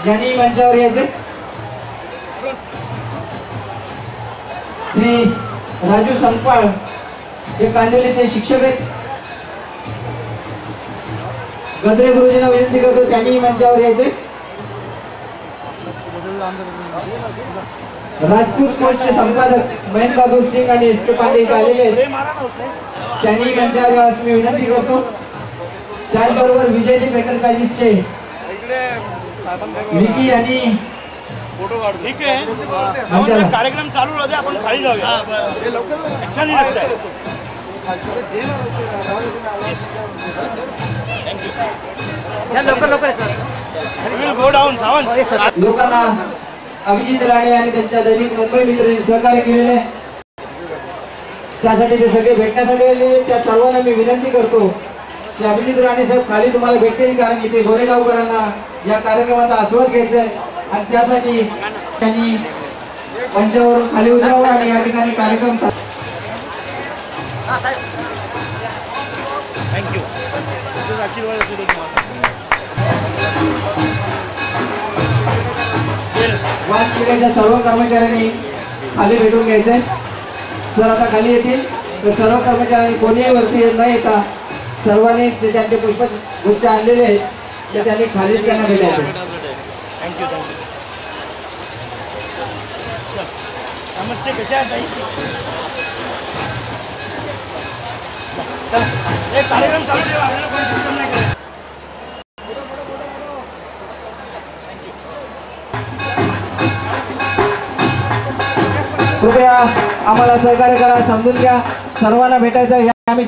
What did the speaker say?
यांनी मंचावर यायचे। श्री राजू संपाळ हे कांदिवलीचे शिक्षक आहेत। गद्रे गुरुजींना विनंती करतो त्यांनी मंचावर यायचे। राजपूत कोचचे संपादक महेंद्र बहादूर सिंग आणि एस के पांडे इथे आलेले आहेत, त्यांनी मंचावर यावं मी विनंती करतो। त्याचबरोबर विजयजी मेटल पॅलेसचे विकी यांनी फोटो काढू। ठीक आहे, कार्यक्रम चालू राहू दे, आपण खाली जाऊया। हे लवकर छान लागत आहे। थँक्यू। या लवकर गो डाऊन सावंत। लोकांना अभिजित राणे आणि त्यांच्या दैनिक मुंबई मित्रांनी सहकार्य केलेले, त्यासाठी ते सगळे भेटण्यासाठी आलेले। त्या सर्वांना मी विनंती करतो की अभिजित राणे साहेब खाली तुम्हाला भेटतील, कारण इथे गोरेगावकरांना या कार्यक्रमाचा आस्वाद घ्यायचा आहे आणि त्यासाठी त्यांनी मंचावरून खाली उतरावं आणि या ठिकाणी कार्यक्रम। थँक्यू। वाचपिढ्याच्या सर्व कर्मचाऱ्यांनी खाली भेटून घ्यायचंय। सर आता खाली येतील, तर सर्व कर्मचाऱ्यांनी कोणीही वरती न येता सर्वांनी जे त्यांचे पुष्पगुच्छ आणलेले आहेत ते त्यांनी खालीच त्यांना भेटायचे। थँक्यू। नमस्ते, कशा आहात ताई? चला, एक कार्यक्रम चालू ठेवा, आपल्याला कोणी डिस्टर्ब नाही करायचं। कृपया आम्हाला सहकार्य करा, समजून घ्या, सर्वांना भेटायचं आहे। आम्ही